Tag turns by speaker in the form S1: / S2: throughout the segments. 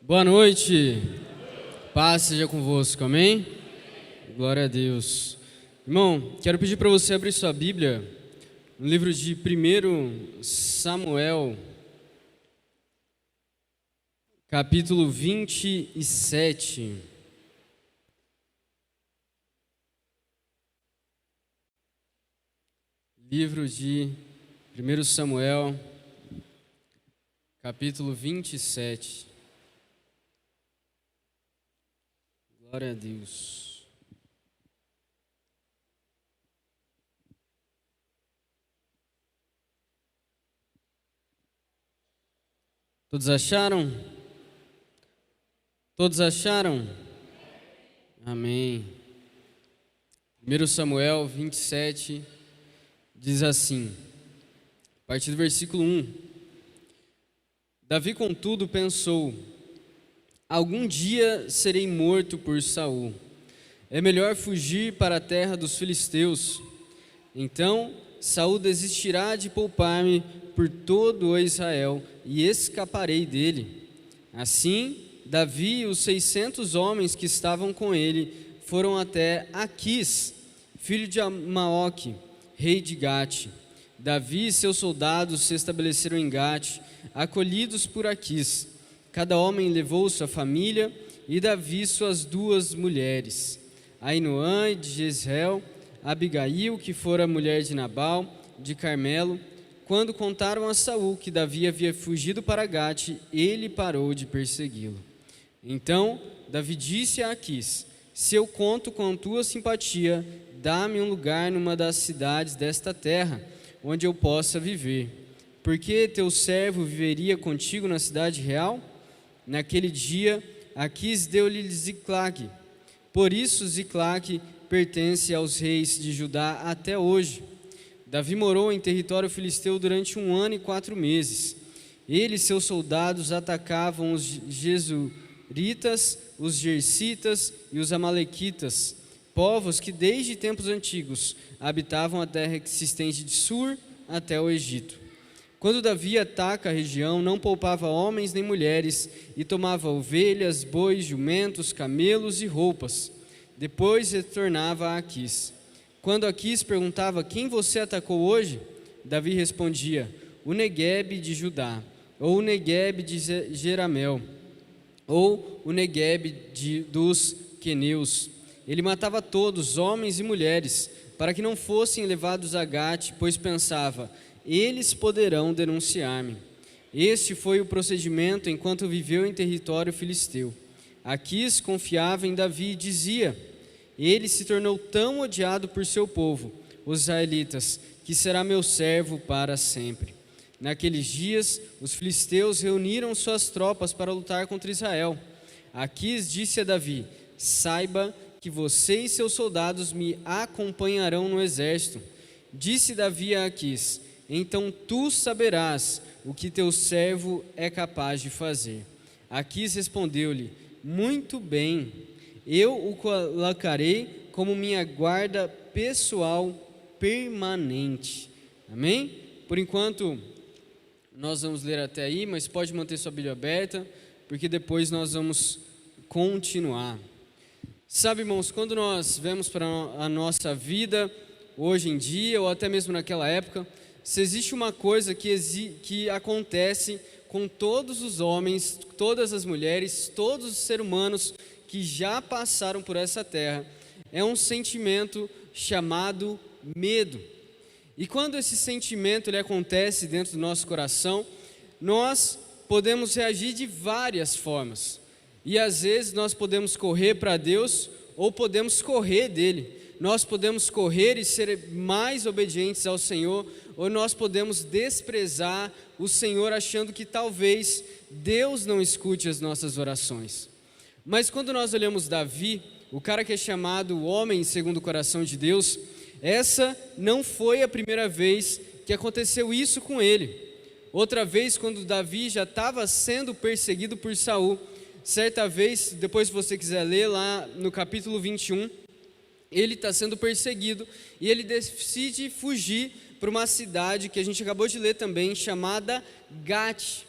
S1: Boa noite, paz seja convosco, amém? Glória a Deus. Irmão, quero pedir para você abrir sua Bíblia no livro de 1 Samuel, capítulo 27. Livro de 1 Samuel, capítulo 27. Glória a Deus. Todos acharam? Todos acharam? Amém. 1 Samuel 27 diz assim, a partir do versículo 1. Davi, contudo, pensou: algum dia serei morto por Saul. É melhor fugir para a terra dos filisteus. Então Saul desistirá de poupar-me por todo o Israel e escaparei dele. Assim, Davi e os 600 homens que estavam com ele foram até Aquis, filho de Maoque, rei de Gate. Davi e seus soldados se estabeleceram em Gate, acolhidos por Aquis. Cada homem levou sua família e Davi suas 2 mulheres, Ainoã de Jezreel, Abigail, que fora mulher de Nabal, de Carmelo. Quando contaram a Saul que Davi havia fugido para Gate, ele parou de persegui-lo. Então Davi disse a Aquis: se eu conto com tua simpatia, dá-me um lugar numa das cidades desta terra, onde eu possa viver. Porque teu servo viveria contigo na cidade real? Naquele dia, Aquis deu-lhe Ziclague. Por isso Ziclague pertence aos reis de Judá até hoje. Davi morou em território filisteu durante 1 ano e 4 meses. Ele e seus soldados atacavam os Gesuritas, os Gersitas e os Amalequitas, povos que desde tempos antigos habitavam a terra que se estende de Sur até o Egito. Quando Davi ataca a região, não poupava homens nem mulheres, e tomava ovelhas, bois, jumentos, camelos e roupas. Depois retornava a Aquis. Quando Aquis perguntava: quem você atacou hoje? Davi respondia: o Neguebe de Judá, ou o Neguebe de Jeramel, ou o Neguebe dos Queneus. Ele matava todos, homens e mulheres, para que não fossem levados a Gate, pois pensava: eles poderão denunciar-me. Este foi o procedimento enquanto viveu em território filisteu. Aquis confiava em Davi e dizia: ele se tornou tão odiado por seu povo, os israelitas, que será meu servo para sempre. Naqueles dias, os filisteus reuniram suas tropas para lutar contra Israel. Aquis disse a Davi: saiba que você e seus soldados me acompanharão no exército. Disse Davi a Aquis: então tu saberás o que teu servo é capaz de fazer. Aquis respondeu-lhe: muito bem, eu o colocarei como minha guarda pessoal permanente. Amém? Por enquanto, nós vamos ler até aí, mas pode manter sua Bíblia aberta, porque depois nós vamos continuar. Sabe, irmãos, quando nós vemos para a nossa vida, hoje em dia, ou até mesmo naquela época, se existe uma coisa que acontece com todos os homens, todas as mulheres, todos os seres humanos que já passaram por essa terra, é um sentimento chamado medo. E quando esse sentimento ele acontece dentro do nosso coração, nós podemos reagir de várias formas. E às vezes nós podemos correr para Deus ou podemos correr dele. Nós podemos correr e ser mais obedientes ao Senhor, ou nós podemos desprezar o Senhor achando que talvez Deus não escute as nossas orações. Mas quando nós olhamos Davi, o cara que é chamado o homem segundo o coração de Deus, essa não foi a primeira vez que aconteceu isso com ele. Outra vez, quando Davi já estava sendo perseguido por Saul, certa vez, depois se você quiser ler lá no capítulo 21, ele está sendo perseguido e ele decide fugir para uma cidade que a gente acabou de ler também, chamada Gate.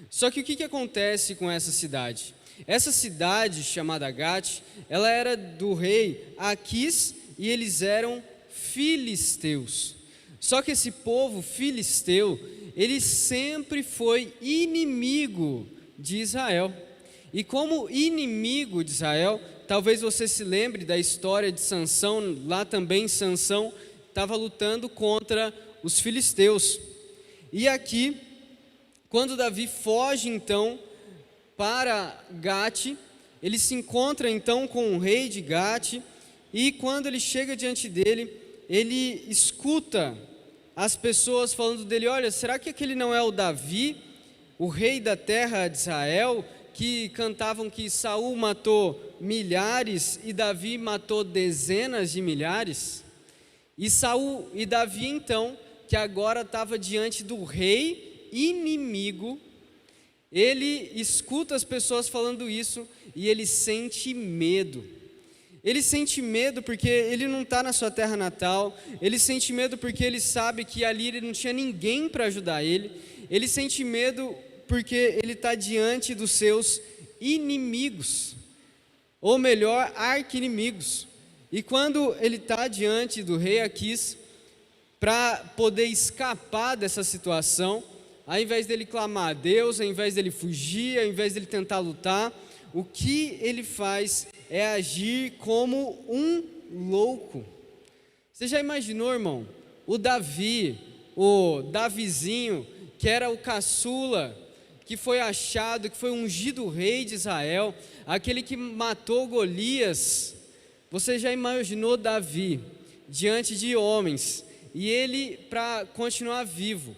S1: Só que o que acontece com essa cidade? Essa cidade, chamada Gate, ela era do rei Aquis e eles eram filisteus. Só que esse povo filisteu, ele sempre foi inimigo de Israel. E como inimigo de Israel, talvez você se lembre da história de Sansão. Lá também Sansão estava lutando contra os filisteus. E aqui, quando Davi foge então para Gate, ele se encontra então com o rei de Gate, e quando ele chega diante dele, ele escuta as pessoas falando dele: olha, será que aquele não é o Davi, o rei da terra de Israel, que cantavam que Saul matou milhares e Davi matou dezenas de milhares? E Saul e Davi então, que agora estava diante do rei inimigo, ele escuta as pessoas falando isso e ele sente medo. Ele sente medo porque ele não está na sua terra natal. Ele sente medo porque ele sabe que ali ele não tinha ninguém para ajudar ele. Ele sente medo porque ele está diante dos seus inimigos, ou melhor, arqui-inimigos. E quando ele está diante do rei Aquis, para poder escapar dessa situação, ao invés dele clamar a Deus, ao invés dele fugir, ao invés dele tentar lutar, o que ele faz é agir como um louco. Você já imaginou, irmão, o Davizinho, que era o caçula, que foi achado, que foi ungido rei de Israel, aquele que matou Golias? Você já imaginou Davi diante de homens, e ele, para continuar vivo,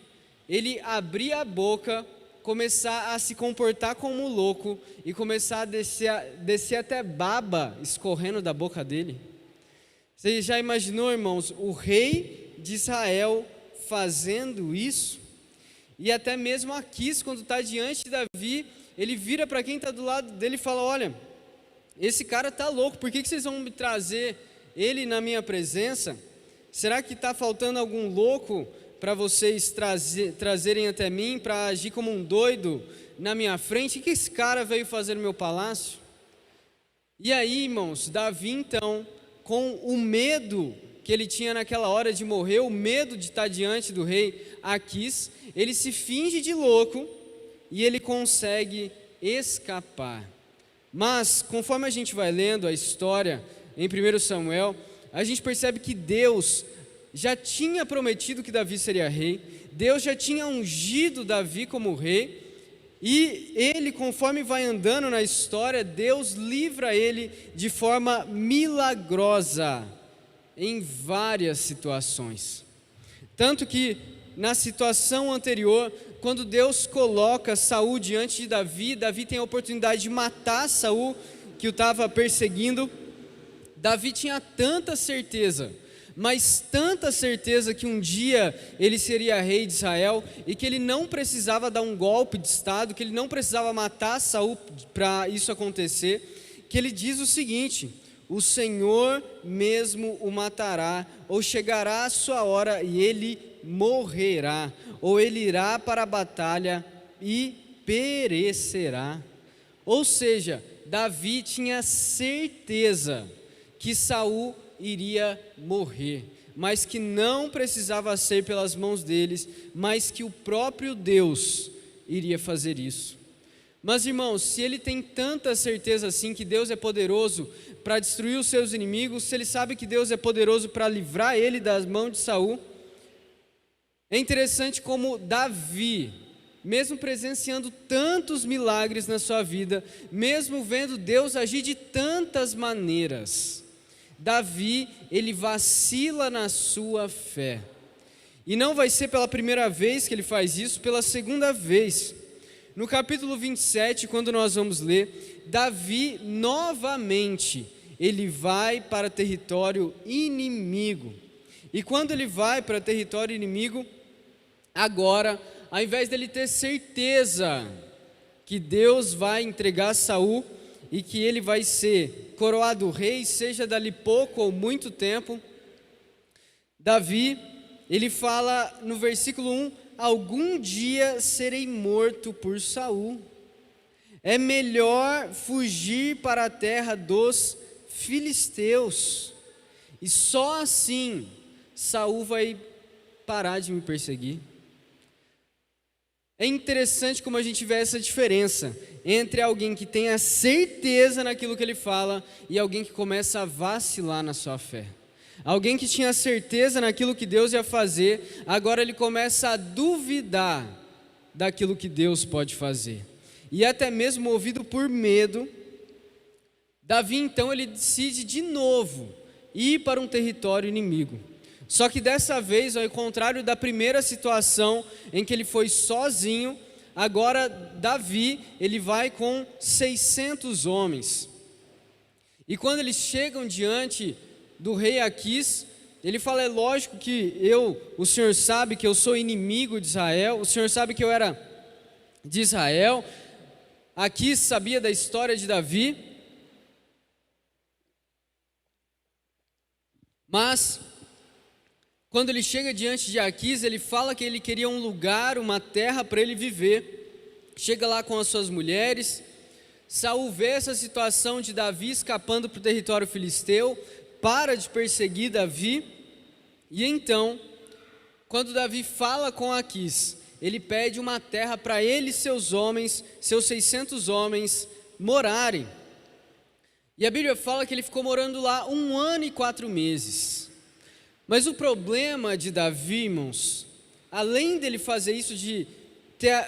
S1: ele abrir a boca, começar a se comportar como louco e começar a descer até baba escorrendo da boca dele? Você já imaginou, irmãos, o rei de Israel fazendo isso? E até mesmo Aquis, quando está diante de Davi, ele vira para quem está do lado dele e fala: olha, esse cara está louco, por que vocês vão me trazer ele na minha presença? Será que está faltando algum louco para vocês trazerem até mim, para agir como um doido na minha frente? O que esse cara veio fazer no meu palácio? E aí, irmãos, Davi então, com o medo que ele tinha naquela hora de morrer, o medo de estar diante do rei Aquis, ele se finge de louco e ele consegue escapar. Mas, conforme a gente vai lendo a história em 1 Samuel, a gente percebe que Deus já tinha prometido que Davi seria rei, Deus já tinha ungido Davi como rei, e ele, conforme vai andando na história, Deus livra ele de forma milagrosa em várias situações. Tanto que na situação anterior, quando Deus coloca Saul diante de Davi, Davi tem a oportunidade de matar Saul, que o estava perseguindo. Davi tinha tanta certeza, mas tanta certeza, que um dia ele seria rei de Israel e que ele não precisava dar um golpe de estado, que ele não precisava matar Saul para isso acontecer, que ele diz o seguinte: o Senhor mesmo o matará, ou chegará a sua hora e ele morrerá, ou ele irá para a batalha e perecerá. Ou seja, Davi tinha certeza que Saul iria morrer, mas que não precisava ser pelas mãos deles, mas que o próprio Deus iria fazer isso. Mas, irmãos, se ele tem tanta certeza assim que Deus é poderoso para destruir os seus inimigos, se ele sabe que Deus é poderoso para livrar ele das mãos de Saul, é interessante como Davi, mesmo presenciando tantos milagres na sua vida, mesmo vendo Deus agir de tantas maneiras, Davi, ele vacila na sua fé. E não vai ser pela primeira vez que ele faz isso, pela segunda vez. No capítulo 27, quando nós vamos ler, Davi novamente, ele vai para território inimigo. E quando ele vai para território inimigo, agora, ao invés dele ter certeza que Deus vai entregar Saul e que ele vai ser coroado rei, seja dali pouco ou muito tempo, Davi, ele fala no versículo 1: algum dia serei morto por Saul. É melhor fugir para a terra dos filisteus, e só assim Saul vai parar de me perseguir. É interessante como a gente vê essa diferença entre alguém que tem a certeza naquilo que ele fala e alguém que começa a vacilar na sua fé. Alguém que tinha certeza naquilo que Deus ia fazer, agora ele começa a duvidar daquilo que Deus pode fazer. E até mesmo movido por medo, Davi então ele decide de novo ir para um território inimigo. Só que dessa vez, ao contrário da primeira situação em que ele foi sozinho, agora Davi ele vai com 600 homens. E quando eles chegam diante do rei Aquis, ele fala: é lógico que o Senhor sabe que eu sou inimigo de Israel, o Senhor sabe que eu era de Israel. Aquis sabia da história de Davi, mas quando ele chega diante de Aquis, ele fala que ele queria um lugar, uma terra para ele viver. Chega lá com as suas mulheres. Saul vê essa situação de Davi escapando para o território filisteu, para de perseguir Davi, e então, quando Davi fala com Aquis, ele pede uma terra para ele e seus homens, seus 600 homens, morarem. E a Bíblia fala que ele ficou morando lá 1 ano e 4 meses. Mas o problema de Davi, irmãos, além dele fazer isso de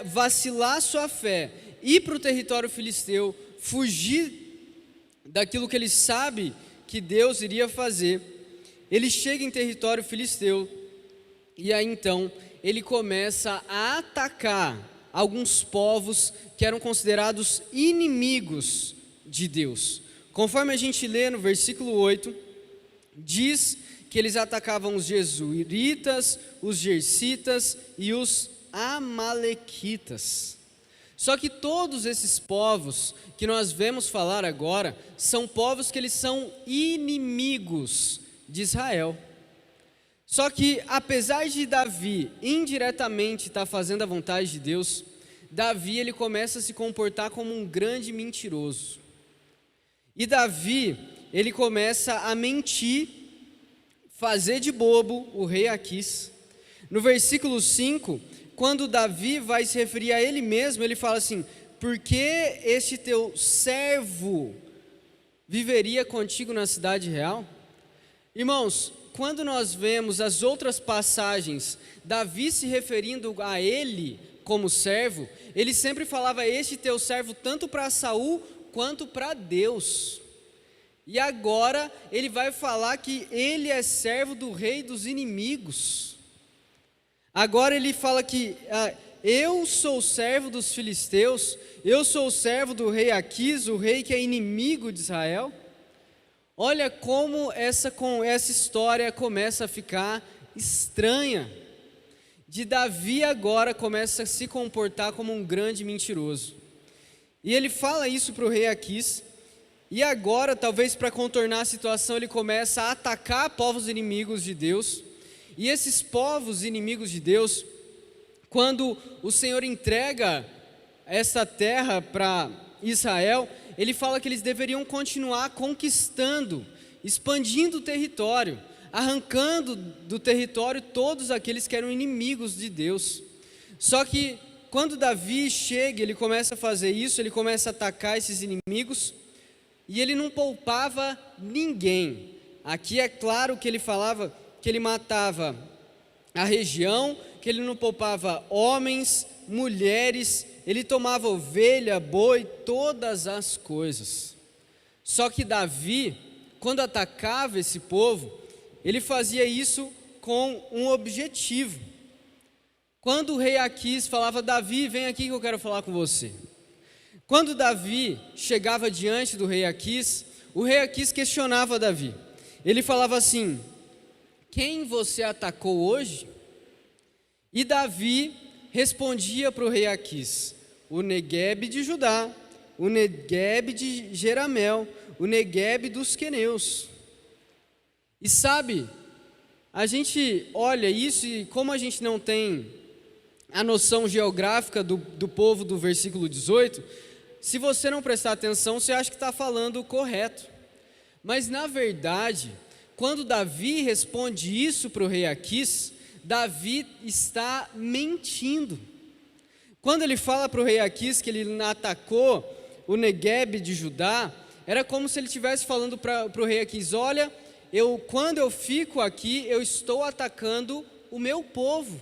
S1: vacilar sua fé, ir para o território filisteu, fugir daquilo que ele sabe que Deus iria fazer, ele chega em território filisteu, e aí então ele começa a atacar alguns povos que eram considerados inimigos de Deus. Conforme a gente lê no versículo 8, diz que eles atacavam os Jesuritas, os Gersitas e os Amalequitas. Só que todos esses povos que nós vemos falar agora, são povos que eles são inimigos de Israel. Só que apesar de Davi indiretamente estar fazendo a vontade de Deus, Davi ele começa a se comportar como um grande mentiroso. E Davi, ele começa a mentir, fazer de bobo o rei Aquis. No versículo 5, quando Davi vai se referir a ele mesmo, ele fala assim: porque este teu servo viveria contigo na cidade real? Irmãos, quando nós vemos as outras passagens, Davi se referindo a ele como servo, ele sempre falava este teu servo tanto para Saul quanto para Deus. E agora ele vai falar que ele é servo do rei dos inimigos. Agora ele fala que eu sou servo dos filisteus, eu sou servo do rei Aquis, o rei que é inimigo de Israel. Olha como essa história começa a ficar estranha. De Davi agora começa a se comportar como um grande mentiroso. E ele fala isso para o rei Aquis. E agora, talvez para contornar a situação, ele começa a atacar povos inimigos de Deus. E esses povos inimigos de Deus, quando o Senhor entrega essa terra para Israel, ele fala que eles deveriam continuar conquistando, expandindo o território, arrancando do território todos aqueles que eram inimigos de Deus. Só que quando Davi chega, ele começa a fazer isso, ele começa a atacar esses inimigos, e ele não poupava ninguém. Aqui é claro que ele falava que ele matava a região, que ele não poupava homens, mulheres, ele tomava ovelha, boi, todas as coisas. Só que Davi, quando atacava esse povo, ele fazia isso com um objetivo. Quando o rei Aquis falava: Davi, vem aqui que eu quero falar com você. Quando Davi chegava diante do rei Aquis, o rei Aquis questionava Davi. Ele falava assim: quem você atacou hoje? E Davi respondia para o rei Aquis: o Neguebe de Judá, o Neguebe de Jeramel, o Neguebe dos queneus. E sabe, a gente olha isso e como a gente não tem a noção geográfica do povo do versículo 18, se você não prestar atenção, você acha que está falando o correto. Mas na verdade, quando Davi responde isso para o rei Aquis, Davi está mentindo. Quando ele fala para o rei Aquis que ele atacou o Neguebe de Judá, era como se ele estivesse falando para o rei Aquis: olha, quando eu fico aqui, eu estou atacando o meu povo,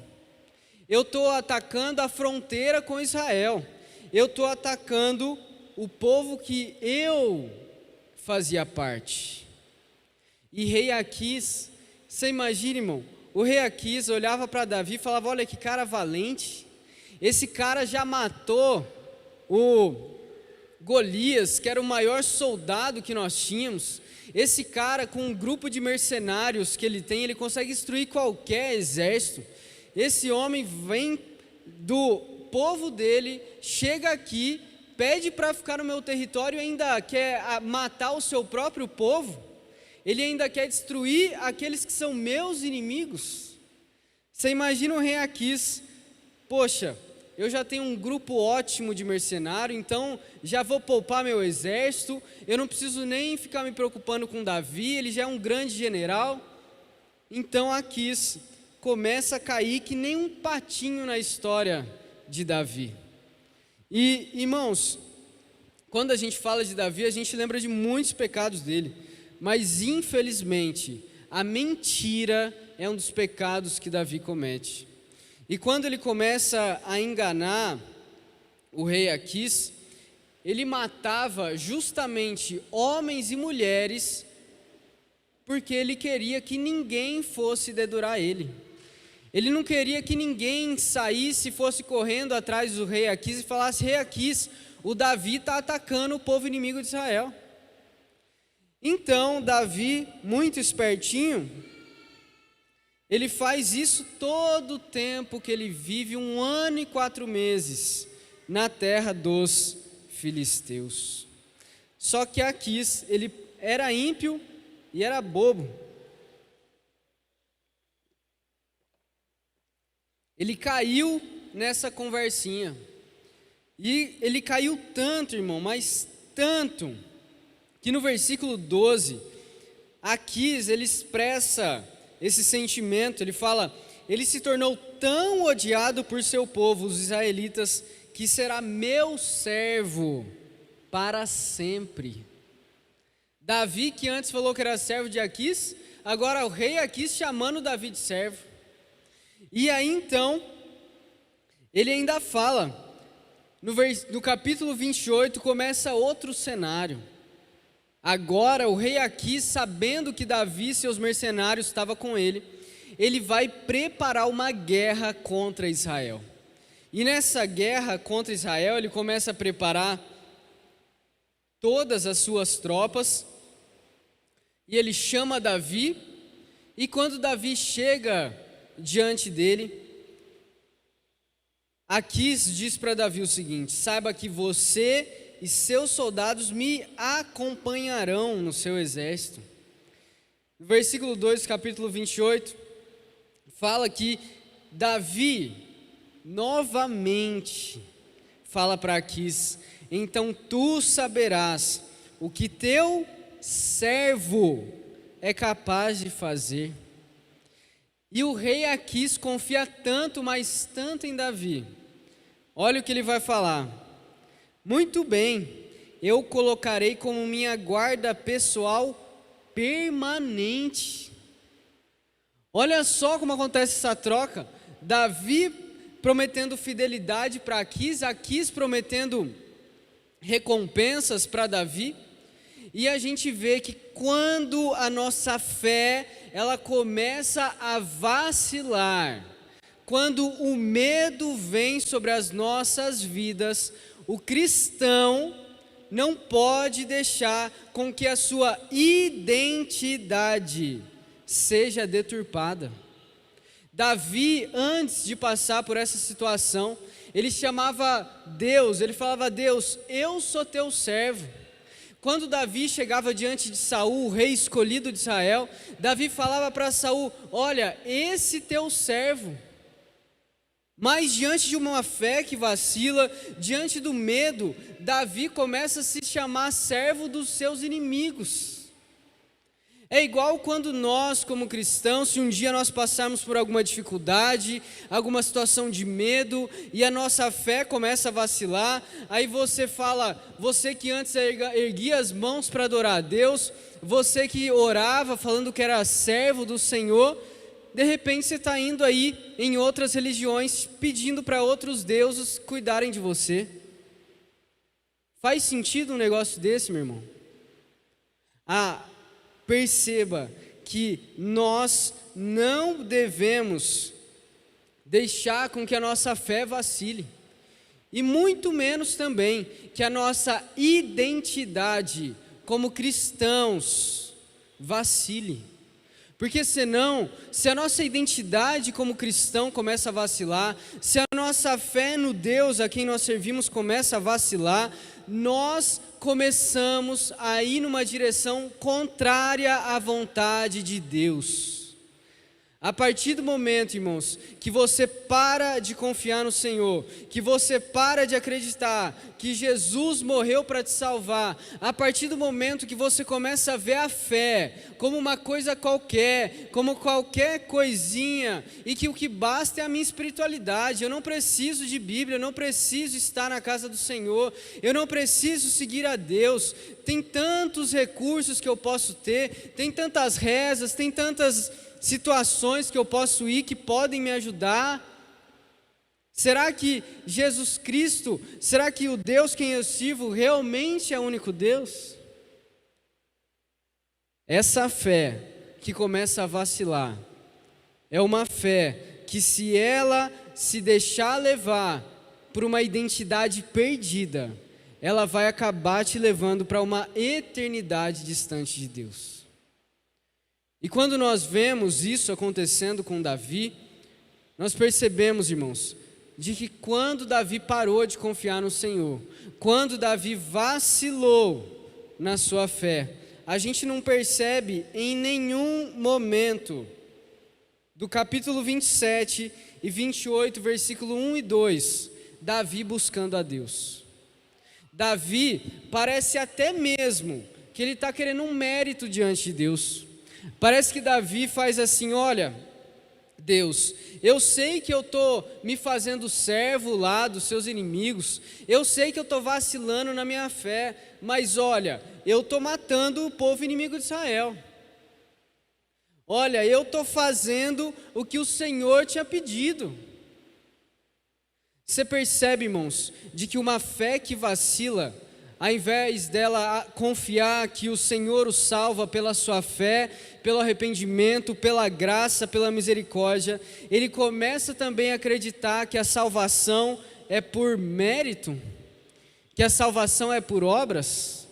S1: eu estou atacando a fronteira com Israel, eu estou atacando o povo que eu fazia parte. E rei Aquis, você imagina, irmão, o rei Aquis olhava para Davi e falava: olha que cara valente, esse cara já matou o Golias, que era o maior soldado que nós tínhamos. Esse cara, com um grupo de mercenários que ele tem, ele consegue destruir qualquer exército. Esse homem vem do povo dele, chega aqui, pede para ficar no meu território e ainda quer matar o seu próprio povo. Ele ainda quer destruir aqueles que são meus inimigos. Você imagina o rei Aquis: poxa, eu já tenho um grupo ótimo de mercenário, então já vou poupar meu exército, eu não preciso nem ficar me preocupando com Davi, ele já é um grande general. Então Aquis começa a cair que nem um patinho na história de Davi. E, irmãos, quando a gente fala de Davi, a gente lembra de muitos pecados dele, mas infelizmente a mentira é um dos pecados que Davi comete. E quando ele começa a enganar o rei Aquis, ele matava justamente homens e mulheres, porque ele queria que ninguém fosse dedurar ele. Ele não queria que ninguém saísse e fosse correndo atrás do rei Aquis e falasse: rei Aquis, o Davi está atacando o povo inimigo de Israel. Então Davi, muito espertinho, ele faz isso todo o tempo que ele vive, 1 ano e 4 meses, na terra dos filisteus. Só que Aquis, ele era ímpio e era bobo. Ele caiu nessa conversinha. E ele caiu tanto, irmão, mas tanto, que no versículo 12, Aquis, ele expressa esse sentimento. Ele fala: ele se tornou tão odiado por seu povo, os israelitas, que será meu servo para sempre. Davi, que antes falou que era servo de Aquis, agora o rei Aquis chamando Davi de servo. E aí então, ele ainda fala, no capítulo 28 começa outro cenário. Agora o rei Aquis, sabendo que Davi e seus mercenários estavam com ele, ele vai preparar uma guerra contra Israel. E nessa guerra contra Israel, ele começa a preparar todas as suas tropas, e ele chama Davi, e quando Davi chega diante dele, Aquis diz para Davi o seguinte: saiba que você e seus soldados me acompanharão no seu exército. No versículo 2, capítulo 28, fala que Davi novamente fala para Aquis: então tu saberás o que teu servo é capaz de fazer. E o rei Aquis confia tanto, mas tanto em Davi. Olha o que ele vai falar: muito bem, eu o colocarei como minha guarda pessoal permanente. Olha só como acontece essa troca. Davi prometendo fidelidade para Aquis, Aquis prometendo recompensas para Davi. E a gente vê que quando a nossa fé, ela começa a vacilar, quando o medo vem sobre as nossas vidas, o cristão não pode deixar com que a sua identidade seja deturpada. Davi, antes de passar por essa situação, ele chamava Deus, ele falava: Deus, eu sou teu servo. Quando Davi chegava diante de Saul, o rei escolhido de Israel, Davi falava para Saul: olha, esse teu servo Mas diante de uma fé que vacila, diante do medo, Davi começa a se chamar servo dos seus inimigos. É igual quando nós, como cristãos, se um dia nós passarmos por alguma dificuldade, alguma situação de medo, e a nossa fé começa a vacilar, aí você fala, você que antes erguia as mãos para adorar a Deus, você que orava falando que era servo do Senhor, de repente você está indo aí em outras religiões, pedindo para outros deuses cuidarem de você. Faz sentido um negócio desse, meu irmão? Perceba que nós não devemos deixar com que a nossa fé vacile, e muito menos também que a nossa identidade como cristãos vacile. Porque senão, se a nossa identidade como cristão começa a vacilar, se a nossa fé no Deus a quem nós servimos começa a vacilar, nós começamos a ir numa direção contrária à vontade de Deus. A partir do momento, irmãos, que você para de confiar no Senhor, que você para de acreditar que Jesus morreu para te salvar, a partir do momento que você começa a ver a fé como uma coisa qualquer, como qualquer coisinha, e que o que basta é a minha espiritualidade, eu não preciso de Bíblia, eu não preciso estar na casa do Senhor, eu não preciso seguir a Deus, tem tantos recursos que eu posso ter, tem tantas rezas, tem tantas situações que eu posso ir que podem me ajudar. Será que Jesus Cristo, será que o Deus quem eu sirvo realmente é o único Deus? Essa fé que começa a vacilar é uma fé que, se ela se deixar levar por uma identidade perdida, ela vai acabar te levando para uma eternidade distante de Deus. E quando nós vemos isso acontecendo com Davi, nós percebemos, irmãos, de que quando Davi parou de confiar no Senhor, quando Davi vacilou na sua fé, a gente não percebe em nenhum momento do capítulo 27 e 28, versículo 1 e 2, Davi buscando a Deus. Davi parece até mesmo que ele está querendo um mérito diante de Deus. Parece que Davi faz assim: olha, Deus, eu sei que eu estou me fazendo servo lá dos seus inimigos, eu sei que eu estou vacilando na minha fé, mas olha, eu estou matando o povo inimigo de Israel. Olha, eu estou fazendo o que o Senhor tinha pedido. Você percebe, irmãos, de que uma fé que vacila, ao invés dela confiar que o Senhor o salva pela sua fé, pelo arrependimento, pela graça, pela misericórdia, ele começa também a acreditar que a salvação é por mérito, que a salvação é por obras,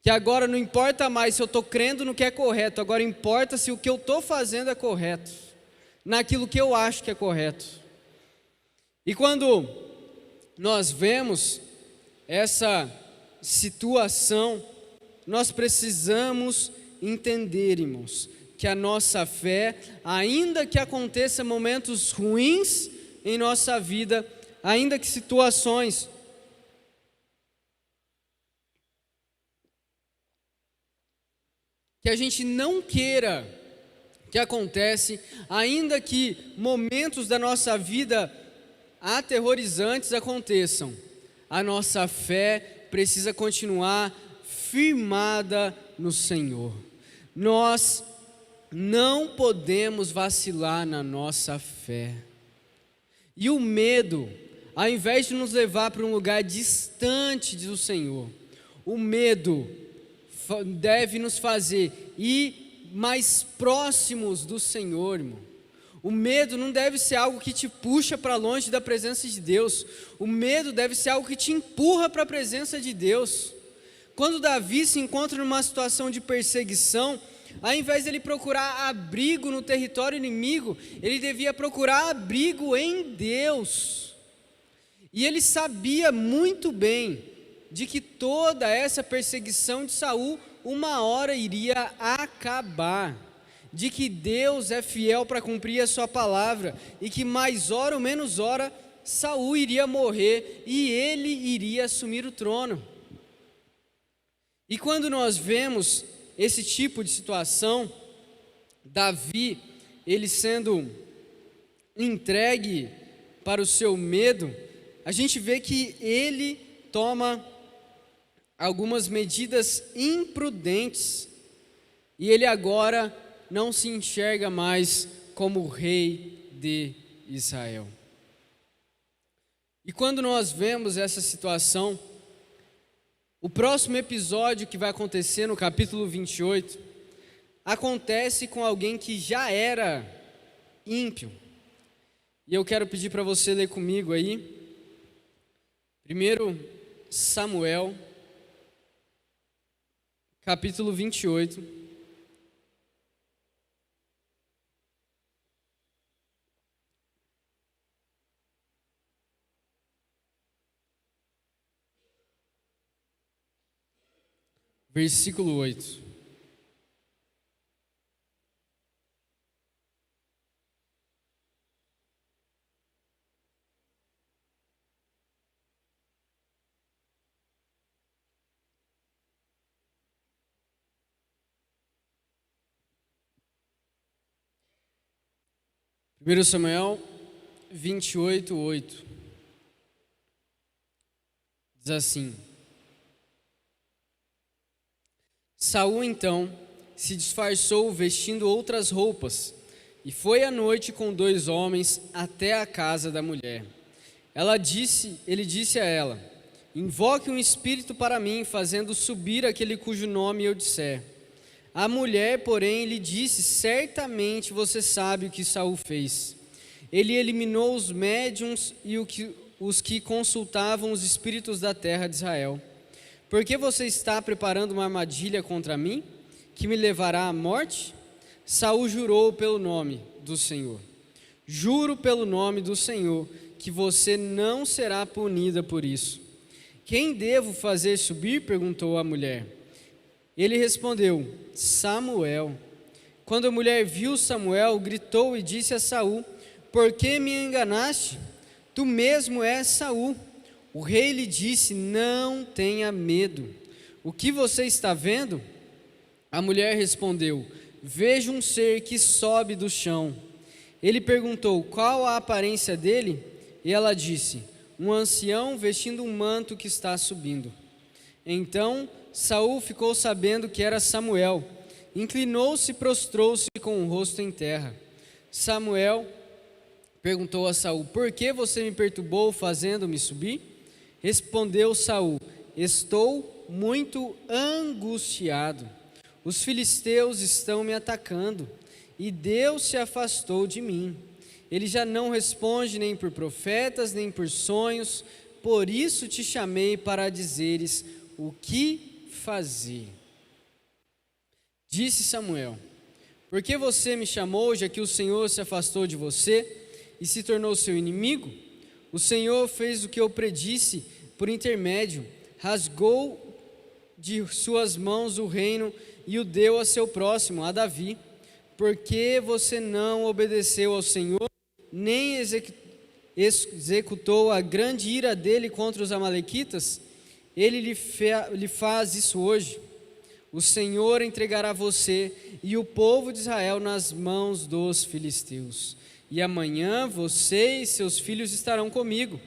S1: que agora não importa mais se eu estou crendo no que é correto, agora importa se o que eu estou fazendo é correto, naquilo que eu acho que é correto. E quando nós vemos essa situação, nós precisamos entender, irmãos, que a nossa fé, ainda que aconteça momentos ruins em nossa vida, ainda que situações que a gente não queira que acontece, ainda que momentos da nossa vida aterrorizantes aconteçam, a nossa fé precisa continuar firmada no Senhor. Nós não podemos vacilar na nossa fé. E o medo, ao invés de nos levar para um lugar distante do Senhor, o medo deve nos fazer ir mais próximos do Senhor, irmão. O medo não deve ser algo que te puxa para longe da presença de Deus. O medo deve ser algo que te empurra para a presença de Deus. Quando Davi se encontra numa situação de perseguição, ao invés de ele procurar abrigo no território inimigo, ele devia procurar abrigo em Deus. E ele sabia muito bem de que toda essa perseguição de Saul, uma hora iria acabar. de que Deus é fiel para cumprir a sua palavra e que mais hora ou menos hora Saul iria morrer e ele iria assumir o trono. E quando nós vemos esse tipo de situação, Davi, ele sendo entregue para o seu medo, a gente vê que ele toma algumas medidas imprudentes e ele agora não se enxerga mais como rei de Israel. E quando nós vemos essa situação, o próximo episódio que vai acontecer no capítulo 28, acontece com alguém que já era ímpio. E eu quero pedir para você ler comigo aí, 1 Samuel, capítulo 28. Versículo 8. Primeiro Samuel 28, 8. Diz assim: Saul então se disfarçou vestindo outras roupas e foi à noite com 2 homens até a casa da mulher. Ele disse a ela: invoque um espírito para mim, fazendo subir aquele cujo nome eu disser. A mulher, porém, lhe disse: certamente você sabe o que Saul fez. Ele eliminou os médiuns e os que consultavam os espíritos da terra de Israel. Por que você está preparando uma armadilha contra mim, que me levará à morte? Saul jurou pelo nome do Senhor. Juro pelo nome do Senhor, que você não será punida por isso. Quem devo fazer subir? Perguntou a mulher. Ele respondeu: Samuel. Quando a mulher viu Samuel, gritou e disse a Saul: por que me enganaste? Tu mesmo és Saul. O rei lhe disse: não tenha medo. O que você está vendo? A mulher respondeu: vejo um ser que sobe do chão. Ele perguntou: qual a aparência dele? E ela disse: um ancião vestindo um manto que está subindo. Então Saul ficou sabendo que era Samuel. Inclinou-se e prostrou-se com o rosto em terra. Samuel perguntou a Saul: por que você me perturbou fazendo-me subir? Respondeu Saul: estou muito angustiado. Os filisteus estão me atacando e Deus se afastou de mim. Ele já não responde nem por profetas, nem por sonhos. Por isso te chamei para dizeres o que fazer. Disse Samuel: por que você me chamou, já que o Senhor se afastou de você e se tornou seu inimigo? O Senhor fez o que eu predisse por intermédio, rasgou de suas mãos o reino e o deu a seu próximo, a Davi. Por que você não obedeceu ao Senhor, nem executou a grande ira dele contra os amalequitas? Ele lhe faz isso hoje. O Senhor entregará você e o povo de Israel nas mãos dos filisteus. E amanhã você e seus filhos estarão comigo.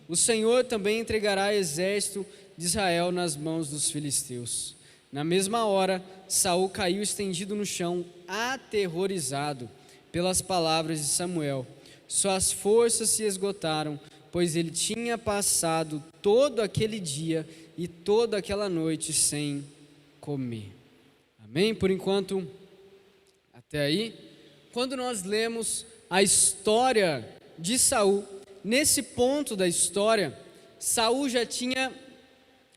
S1: O Senhor também entregará o exército de Israel nas mãos dos filisteus. Na mesma hora, Saul caiu estendido no chão, aterrorizado pelas palavras de Samuel. Suas forças se esgotaram, pois ele tinha passado todo aquele dia e toda aquela noite sem comer. Amém? Por enquanto, até aí. Quando nós lemos a história de Saul, nesse ponto da história, Saul já tinha,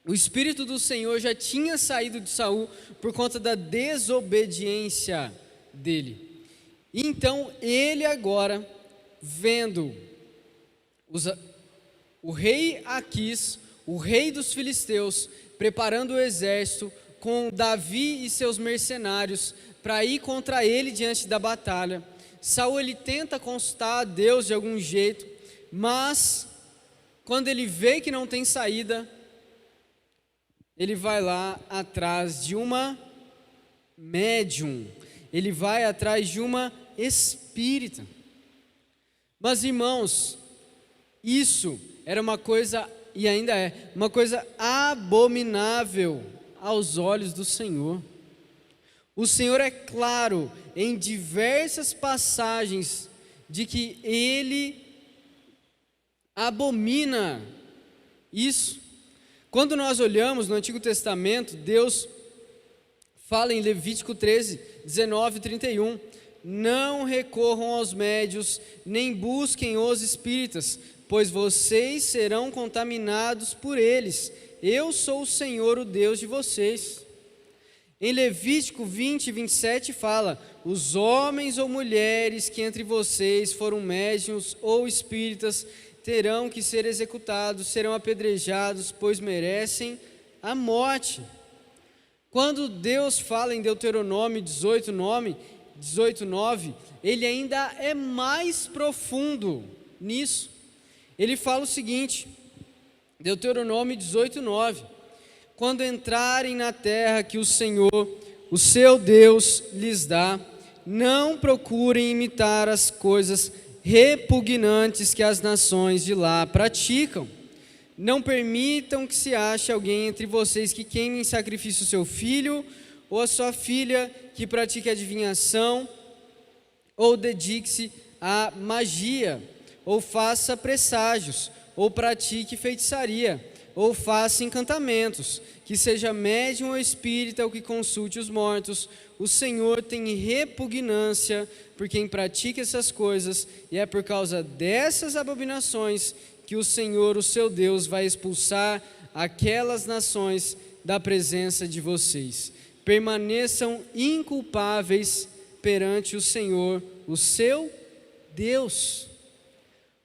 S1: o Espírito do Senhor já tinha saído de Saul por conta da desobediência dele. Então ele agora, vendo o rei Aquis, o rei dos filisteus, preparando o exército com Davi e seus mercenários para ir contra ele diante da batalha. Saul ele tenta consultar a Deus de algum jeito, mas quando ele vê que não tem saída, ele vai lá atrás de uma médium, ele vai atrás de uma espírita. Mas irmãos, isso era uma coisa, e ainda é, uma coisa abominável aos olhos do Senhor. O Senhor é claro em diversas passagens de que Ele abomina isso. Quando nós olhamos no Antigo Testamento, Deus fala em Levítico 13, 19 e 31, não recorram aos médios, nem busquem os espíritas, pois vocês serão contaminados por eles. Eu sou o Senhor, o Deus de vocês. Em Levítico 20, 27 fala, os homens ou mulheres que entre vocês foram médiuns ou espíritas, terão que ser executados, serão apedrejados, pois merecem a morte. Quando Deus fala em Deuteronômio 18:9, ele ainda é mais profundo nisso. Ele fala o seguinte, Deuteronômio 18:9, quando entrarem na terra que o Senhor, o seu Deus, lhes dá, não procurem imitar as coisas repugnantes que as nações de lá praticam. Não permitam que se ache alguém entre vocês que queime em sacrifício o seu filho ou a sua filha, que pratique adivinhação, ou dedique-se à magia, ou faça presságios, ou pratique feitiçaria, ou faça encantamentos, que seja médium ou espírita, ou que consulte os mortos. O Senhor tem repugnância por quem pratica essas coisas, e é por causa dessas abominações que o Senhor, o seu Deus, vai expulsar aquelas nações da presença de vocês. Permaneçam inculpáveis perante o Senhor, o seu Deus.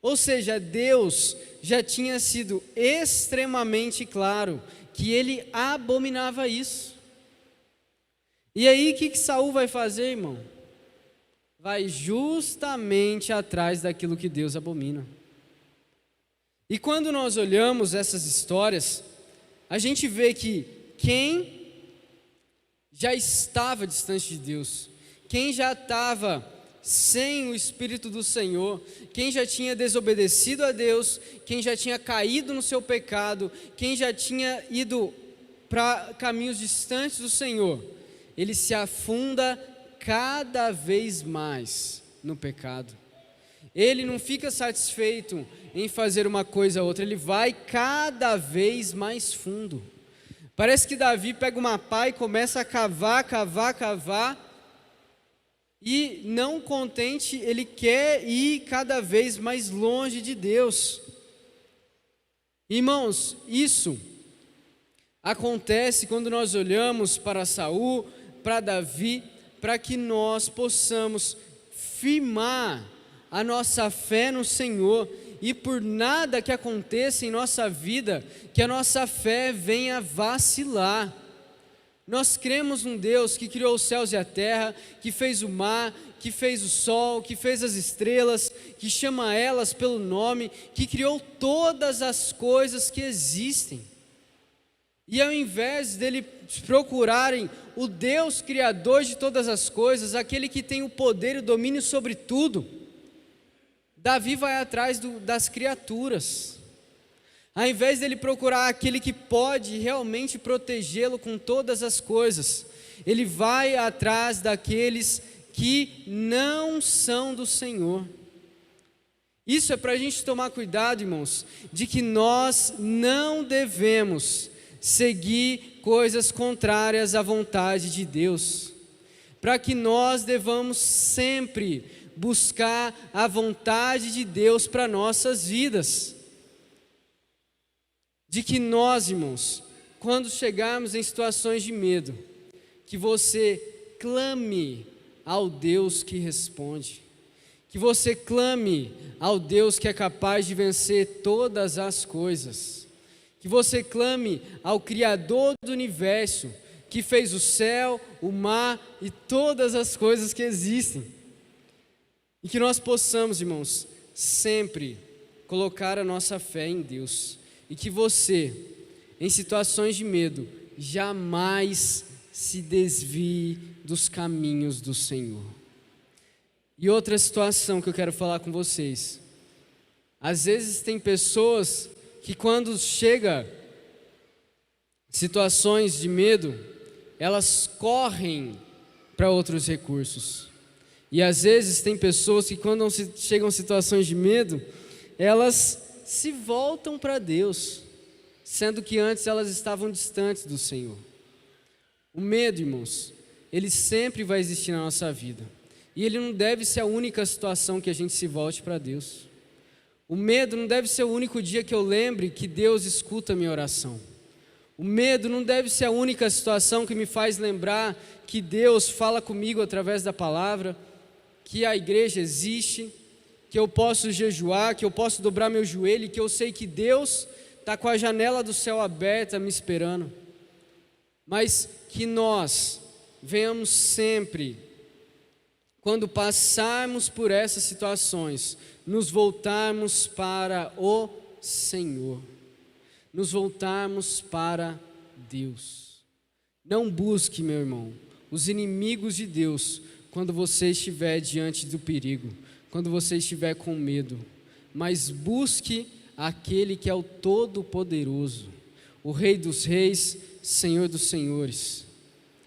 S1: Ou seja, Deus já tinha sido extremamente claro que ele abominava isso. E aí o que Saul vai fazer, irmão? Vai justamente atrás daquilo que Deus abomina. E quando nós olhamos essas histórias, a gente vê que quem já estava distante de Deus, quem já estava sem o Espírito do Senhor, quem já tinha desobedecido a Deus, quem já tinha caído no seu pecado, quem já tinha ido para caminhos distantes do Senhor, ele se afunda cada vez mais no pecado. Ele não fica satisfeito em fazer uma coisa ou outra, ele vai cada vez mais fundo. Parece que Davi pega uma pá e começa a cavar, e não contente, ele quer ir cada vez mais longe de Deus. Irmãos, isso acontece quando nós olhamos para Saul, para Davi, para que nós possamos firmar a nossa fé no Senhor, e por nada que aconteça em nossa vida, que a nossa fé venha vacilar. Nós cremos num Deus que criou os céus e a terra, que fez o mar, que fez o sol, que fez as estrelas, que chama elas pelo nome, que criou todas as coisas que existem. E ao invés dele procurarem o Deus criador de todas as coisas, aquele que tem o poder e o domínio sobre tudo, Davi vai atrás das criaturas. Ao invés dele procurar aquele que pode realmente protegê-lo com todas as coisas, ele vai atrás daqueles que não são do Senhor. Isso é para a gente tomar cuidado, irmãos, de que nós não devemos seguir coisas contrárias à vontade de Deus, para que nós devamos sempre buscar a vontade de Deus para nossas vidas. De que nós, irmãos, quando chegarmos em situações de medo, que você clame ao Deus que responde, que você clame ao Deus que é capaz de vencer todas as coisas, que você clame ao Criador do universo, que fez o céu, o mar e todas as coisas que existem. E que nós possamos, irmãos, sempre colocar a nossa fé em Deus. E que você, em situações de medo, jamais se desvie dos caminhos do Senhor. E outra situação que eu quero falar com vocês. Às vezes tem pessoas que quando chega situações de medo, elas correm para outros recursos. E às vezes tem pessoas que quando chegam situações de medo, elas se voltam para Deus, sendo que antes elas estavam distantes do Senhor. O medo, irmãos, ele sempre vai existir na nossa vida. E ele não deve ser a única situação que a gente se volte para Deus. O medo não deve ser o único dia que eu lembre que Deus escuta a minha oração. O medo não deve ser a única situação que me faz lembrar que Deus fala comigo através da palavra, que a igreja existe, que eu posso jejuar, que eu posso dobrar meu joelho, que eu sei que Deus está com a janela do céu aberta me esperando. Mas que nós venhamos sempre, quando passarmos por essas situações, nos voltarmos para o Senhor, nos voltarmos para Deus. Não busque, meu irmão, os inimigos de Deus quando você estiver diante do perigo, quando você estiver com medo, mas busque aquele que é o Todo-Poderoso, o Rei dos Reis, Senhor dos Senhores.